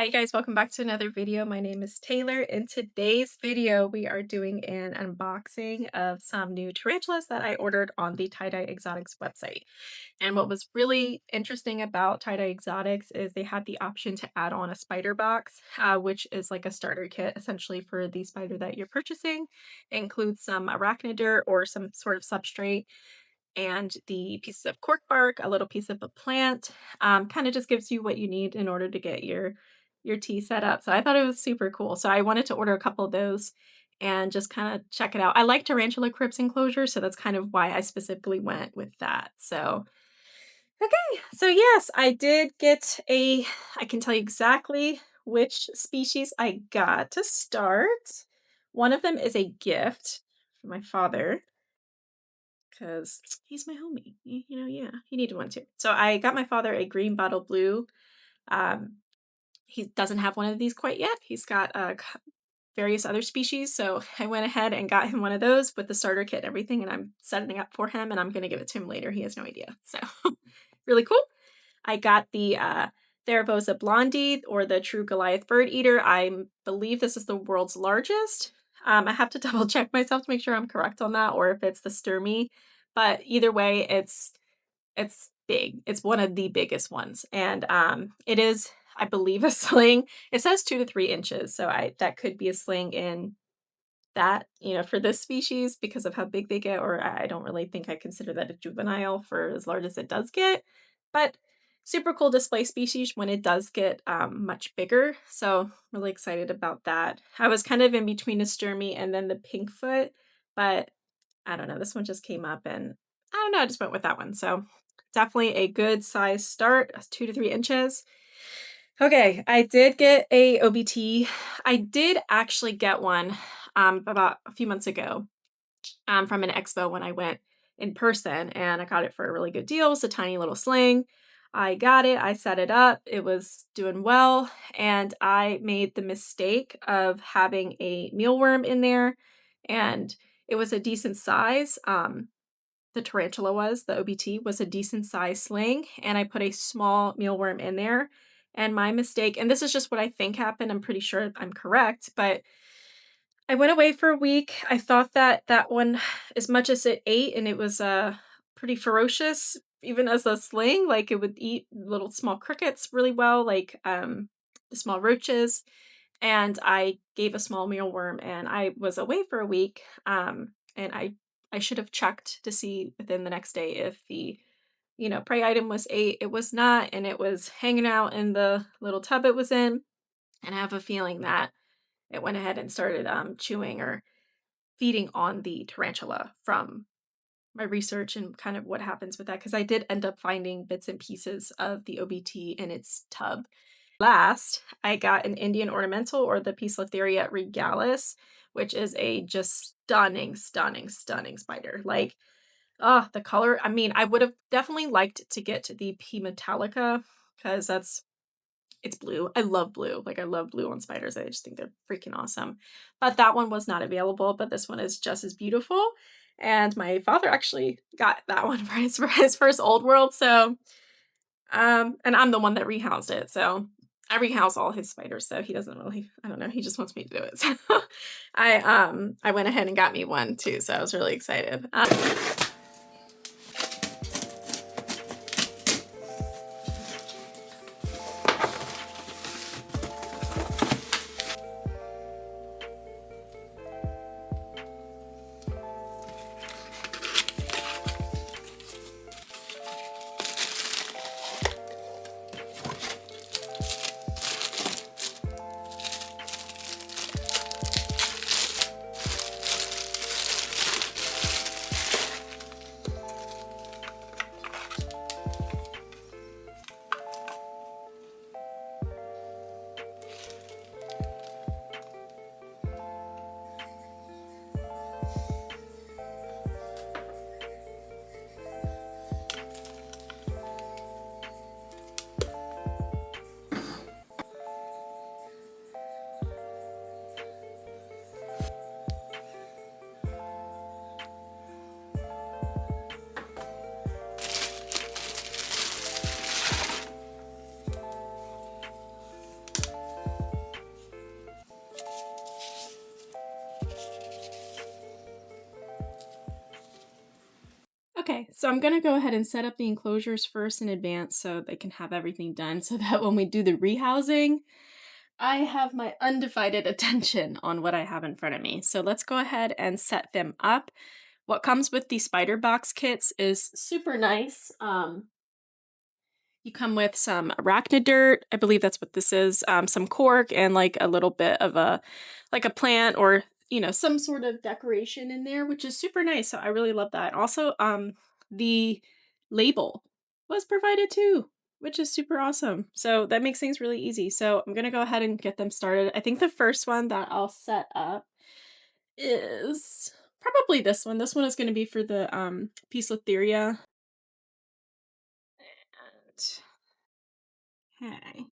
Hi guys, welcome back to another video. My name is Taylor. In today's video, we are doing an unboxing of some new tarantulas that I ordered on the Tie-Dye Exotics website. And what was really interesting about Tie-Dye Exotics is they had the option to add on a spider box, which is like a starter kit essentially for the spider that you're purchasing. It includes some arachnid or some sort of substrate and the pieces of cork bark, a little piece of a plant. Kind of just gives you what you need in order to get your tea set up. So I thought it was super cool. So I wanted to order a couple of those and just kind of check it out. I like tarantula crypts enclosures, so that's kind of why I specifically went with that. So okay, so yes, I did get I can tell you exactly which species I got to start. One of them is a gift from my father because he's my homie. Yeah, he needed one too. So I got my father a green bottle blue. Um, he doesn't have one of these quite yet. He's got various other species. So I went ahead and got him one of those with the starter kit and everything, and I'm setting it up for him, and I'm going to give it to him later. He has no idea. So really cool. I got the Therabosa blondie, or the true Goliath bird eater. I believe this is the world's largest. I have to double check myself to make sure I'm correct on that, or if it's the Sturmy. But either way, it's big. It's one of the biggest ones, and it is, I believe, a sling. It says 2 to 3 inches, so that could be a sling in that, for this species because of how big they get, or I don't really think I consider that a juvenile for as large as it does get, but super cool display species when it does get much bigger. So really excited about that. I was kind of in between a Sturmy and then the Pinkfoot, but I don't know, this one just came up and I don't know, I just went with that one. So definitely a good size start, 2 to 3 inches. Okay, I did get a OBT. I did actually get one about a few months ago from an expo when I went in person, and I got it for a really good deal. It's a tiny little sling. I got it, I set it up, it was doing well, and I made the mistake of having a mealworm in there, and it was a decent size. The tarantula the OBT was a decent size sling, and I put a small mealworm in there. And my mistake, and this is just what I think happened, I'm pretty sure I'm correct, but I went away for a week. I thought that that one, as much as it ate, and it was pretty ferocious, even as a sling, like it would eat little small crickets really well, like the small roaches. And I gave a small mealworm, and I was away for a week. And I should have checked to see within the next day if the prey item was ate. It was not, and it was hanging out in the little tub it was in. And I have a feeling that it went ahead and started chewing or feeding on the tarantula from my research and kind of what happens with that, because I did end up finding bits and pieces of the OBT in its tub. Last, I got an Indian ornamental, or the Poecilotheria regalis, which is a just stunning, stunning, stunning spider. Like, oh, the color. I mean, I would have definitely liked to get the P Metallica because it's blue. I love blue. Like, I love blue on spiders. I just think they're freaking awesome. But that one was not available, but this one is just as beautiful. And my father actually got that one for his first old world. So, and I'm the one that rehoused it. So I rehouse all his spiders. So he doesn't really, I don't know, he just wants me to do it. So I went ahead and got me one too. So I was really excited. Okay, so I'm gonna go ahead and set up the enclosures first in advance so they can have everything done so that when we do the rehousing, I have my undivided attention on what I have in front of me. So let's go ahead and set them up. What comes with the spider box kits is super nice. You come with some arachnid dirt. I believe that's what this is. Some cork and like a little bit of like a plant or some sort of decoration in there, which is super nice. So I really love that. Also, the label was provided too, which is super awesome. So that makes things really easy. So I'm gonna go ahead and get them started. I think the first one that I'll set up is probably this one. This one is going to be for the Poecilotheria. Okay.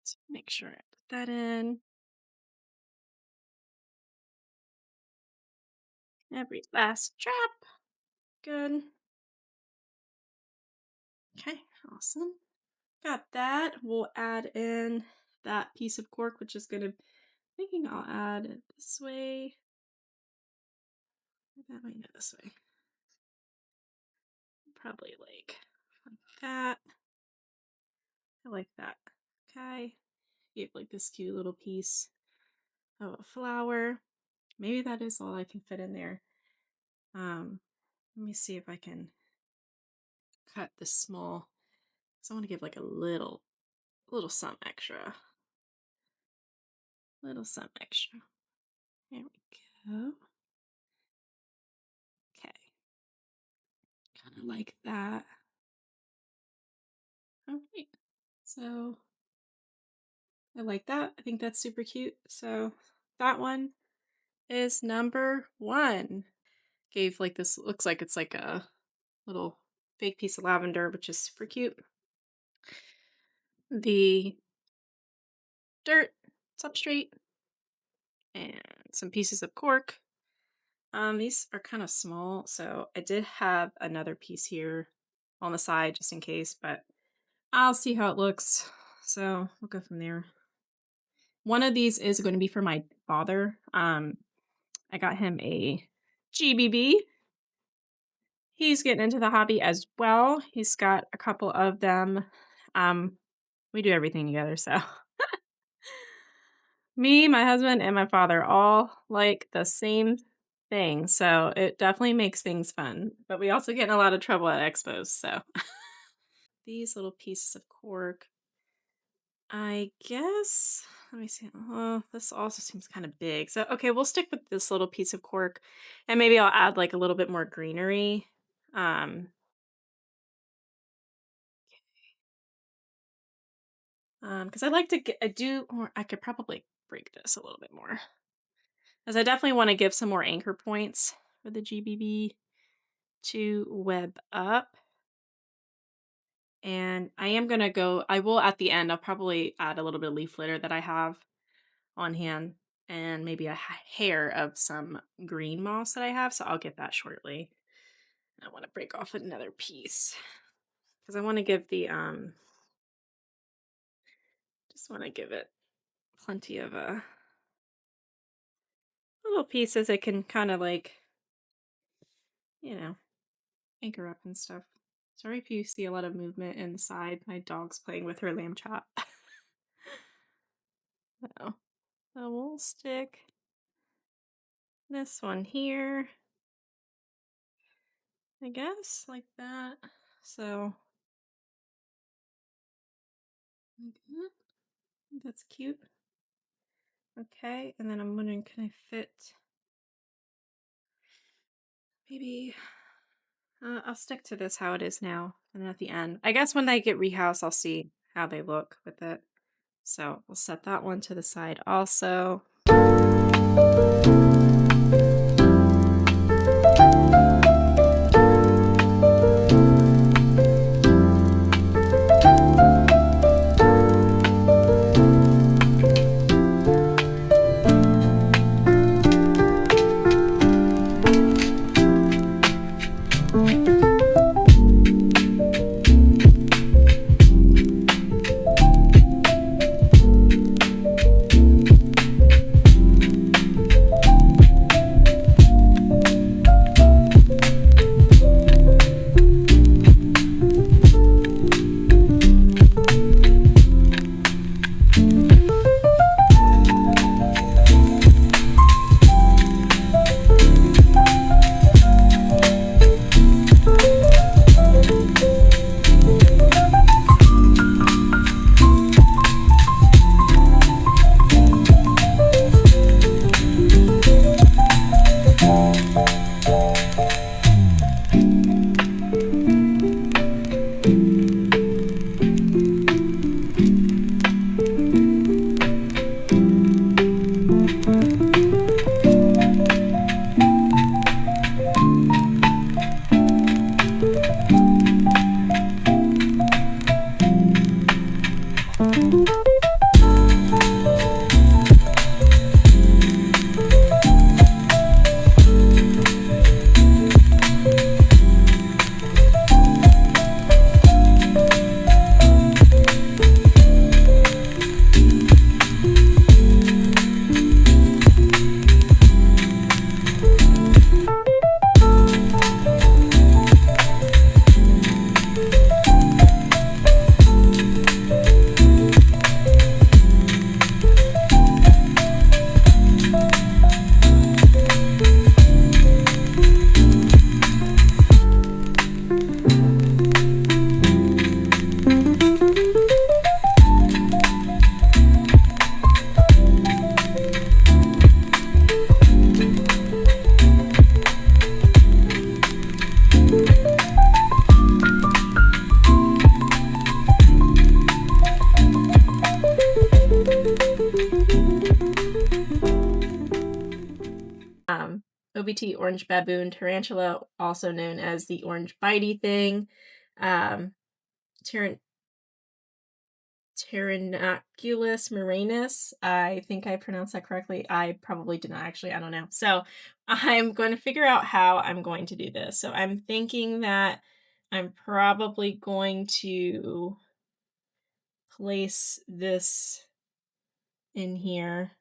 Let's make sure I put that in. Every last drop. Good. Okay, awesome. Got that. We'll add in that piece of cork, which is gonna, thinking I'll add it this way. That might go this way. Probably like that. I like that. Okay. You have like this cute little piece of a flower. Maybe that is all I can fit in there. Let me see if I can cut this small. So I want to give like a little some extra. Little some extra. There we go. Okay. Kind of like that. All right. So I like that. I think that's super cute. So that one is number 1. Gave like this, looks like it's like a little fake piece of lavender, which is super cute. The dirt substrate and some pieces of cork. These are kind of small, so I did have another piece here on the side just in case, but I'll see how it looks. So we'll go from there. One of these is going to be for my father. I got him a GBB. He's getting into the hobby as well. He's got a couple of them. We do everything together, so me, my husband, and my father all like the same thing, so it definitely makes things fun. But we also get in a lot of trouble at expos, so these little pieces of cork. I guess, let me see. Oh, this also seems kind of big. So, okay, we'll stick with this little piece of cork and maybe I'll add like a little bit more greenery. Because I like to get, or I could probably break this a little bit more. As I definitely want to give some more anchor points for the GBB to web up. And I am going to go, I will at the end, I'll probably add a little bit of leaf litter that I have on hand and maybe a hair of some green moss that I have. So I'll get that shortly. I want to break off another piece because I want to give the, just want to give it plenty of little pieces it can kind of like, anchor up and stuff. Sorry if you see a lot of movement inside. My dog's playing with her lamb chop. So we'll stick this one here, I guess, like that. So like that. That's cute. Okay, and then I'm wondering, can I fit maybe I'll stick to this how it is now, and then at the end, I guess when they get rehoused, I'll see how they look with it. So we'll set that one to the side also. OBT orange baboon tarantula, also known as the orange bitey thing. Um, Tarantulas marinus. I think I pronounced that correctly. I probably did not actually. I don't know. So I'm going to figure out how I'm going to do this. So I'm thinking that I'm probably going to place this in here.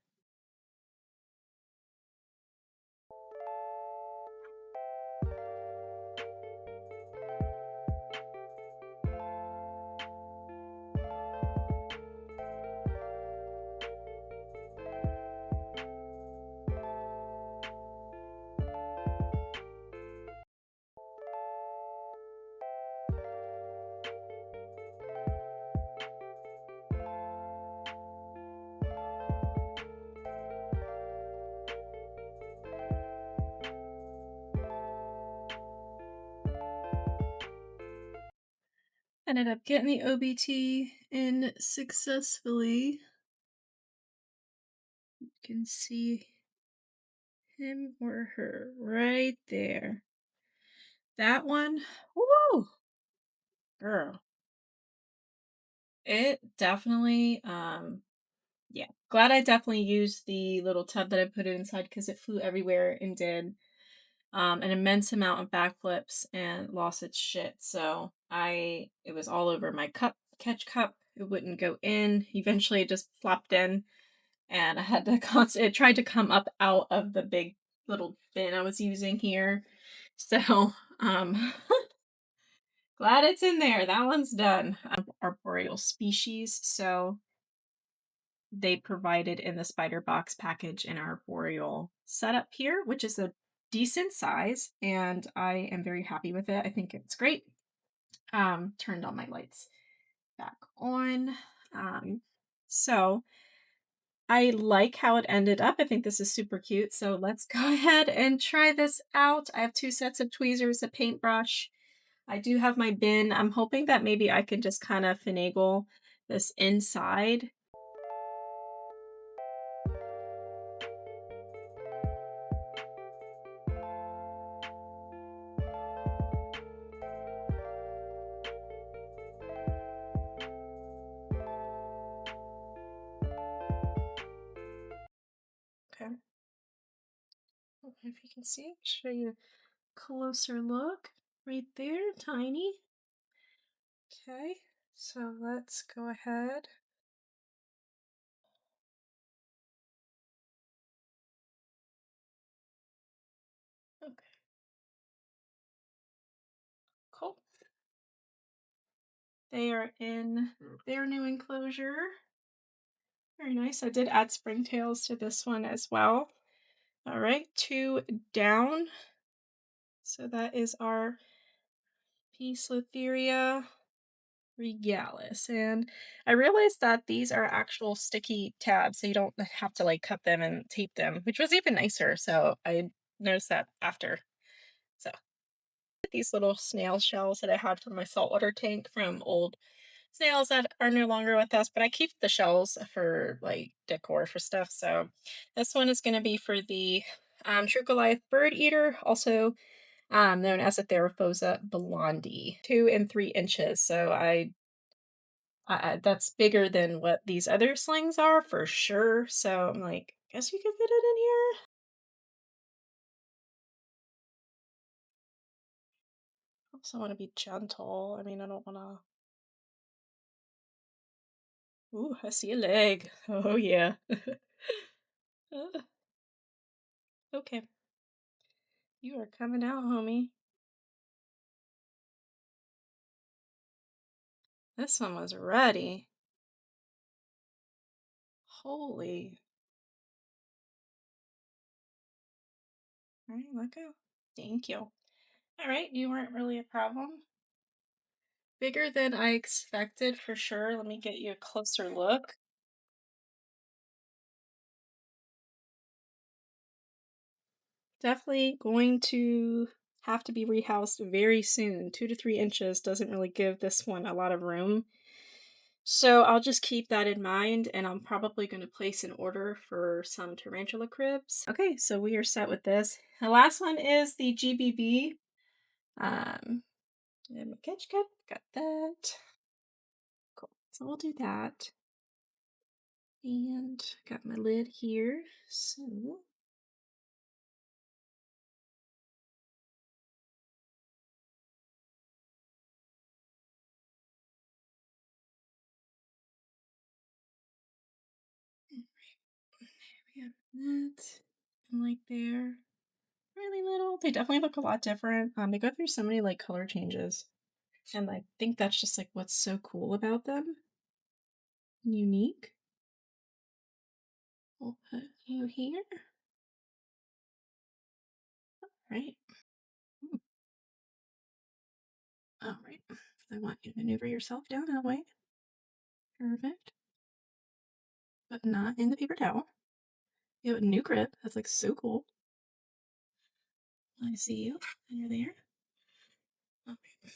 Ended up getting the OBT in successfully. You can see him or her right there. That one, woo, girl. It definitely, yeah. Glad I definitely used the little tub that I put it inside because it flew everywhere and did an immense amount of backflips and lost its shit. So it was all over my catch cup. It wouldn't go in. Eventually, it just flopped in, and I had to it tried to come up out of the big little bin I was using here. So, um, glad it's in there. That one's done. Arboreal species. So they provided in the spider box package an arboreal setup here, which is a decent size, and I am very happy with it. I think it's great. Turned all my lights back on. So I like how it ended up. I think this is super cute. So let's go ahead and try this out. I have two sets of tweezers, a paintbrush. I do have my bin. I'm hoping that maybe I can just kind of finagle this inside. Okay. If you can see, show you a closer look right there, tiny. Okay, so let's go ahead. Okay, cool. They are in their new enclosure. Very nice. I did add springtails to this one as well. All right, two down. So that is our Poecilotheria regalis. And I realized that these are actual sticky tabs, so you don't have to like cut them and tape them, which was even nicer. So I noticed that after. So these little snail shells that I had from my saltwater tank from old snails that are no longer with us, but I keep the shells for like decor for stuff. So this one is going to be for the true Goliath bird eater, also known as a Theraphosa blondie, 2 and 3 inches. So that's bigger than what these other slings are for sure. So I'm like, guess you could fit it in here. I also want to be gentle. I mean, I don't want to. Ooh, I see a leg. Oh yeah. Uh, okay, you are coming out, homie. This one was ready. Holy. All right, let go. Thank you. All right, you weren't really a problem. Bigger than I expected for sure. Let me get you a closer look. Definitely going to have to be rehoused very soon. 2 to 3 inches doesn't really give this one a lot of room. So I'll just keep that in mind, and I'm probably going to place an order for some tarantula cribs. Okay, so we are set with this. The last one is the GBB. And my catch cup, got that. Cool. So we'll do that. And got my lid here. So we have that. And like there. Really little. They definitely look a lot different. They go through so many like color changes. And I think that's just like what's so cool about them. Unique. We'll put you here. Right. Hmm. All right. I want you to maneuver yourself down that way. Perfect. But not in the paper towel. You have a new crib. That's like so cool. I see you. And you're there. Okay.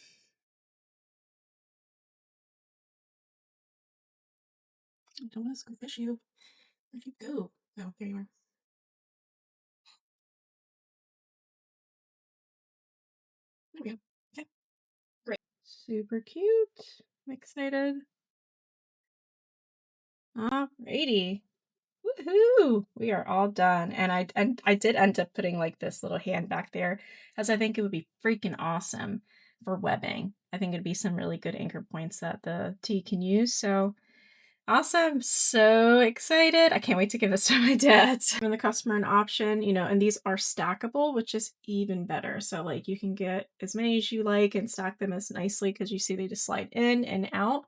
I don't want to squish you. Where'd you go? Oh, there you are. There we go. Okay. Great. Super cute. I'm excited. Alrighty. Woohoo! We are all done. And I did end up putting like this little hand back there, as I think it would be freaking awesome for webbing. I think it'd be some really good anchor points that the tea can use. So awesome. So excited. I can't wait to give this to my dad. Giving the customer an option, and these are stackable, which is even better. So like you can get as many as you like and stack them as nicely because you see they just slide in and out,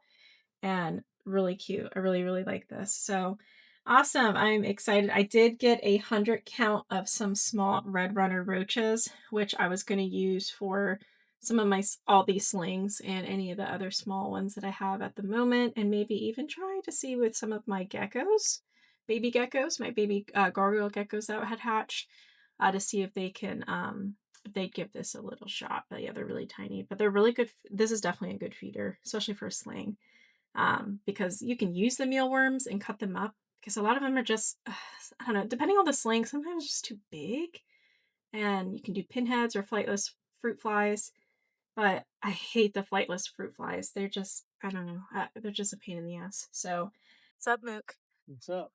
and really cute. I really, really like this. So awesome. I'm excited. I did get 100 count of some small red runner roaches, which I was going to use for some of all these slings and any of the other small ones that I have at the moment, and maybe even try to see with some of my geckos, baby geckos, my baby gargoyle geckos that had hatched, to see if they can if they'd give this a little shot. But yeah, they're really tiny, but they're really good. This is definitely a good feeder, especially for a sling, because you can use the mealworms and cut them up, because a lot of them are just, I don't know, depending on the sling, sometimes it's just too big. And you can do pinheads or flightless fruit flies, but I hate the flightless fruit flies. They're just, I don't know, they're just a pain in the ass. So, what's up, Mook? What's up?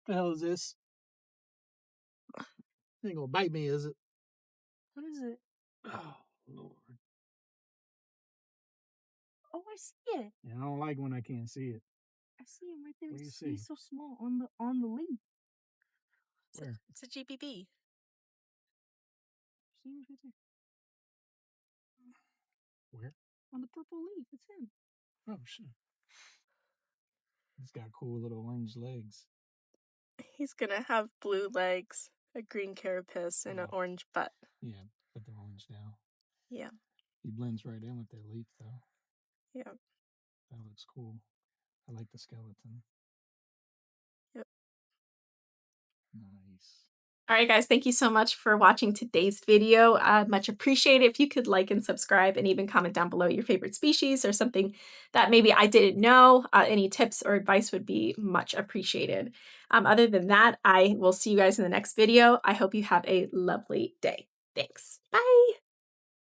The hell is this? Ain't gonna bite me, is it? What is it? Oh Lord. Oh, I see it. Yeah, I don't like when I can't see it. I see him right there. What do you see? He's so small on the leaf. Where? It's a GBB. See him right there Where? on the purple leaf. It's him. Oh shit. He's got cool little orange legs. He's gonna have blue legs, a green carapace, and an Oh. orange butt. Yeah, put the orange down. Yeah, He blends right in with that leaf though. yeah, That looks cool. I like the skeleton. yep. Nice. All right, guys, thank you so much for watching today's video. Much appreciated. If you could like and subscribe and even comment down below your favorite species or something that maybe I didn't know, any tips or advice would be much appreciated. Other than that, I will see you guys in the next video. I hope you have a lovely day. Thanks. Bye.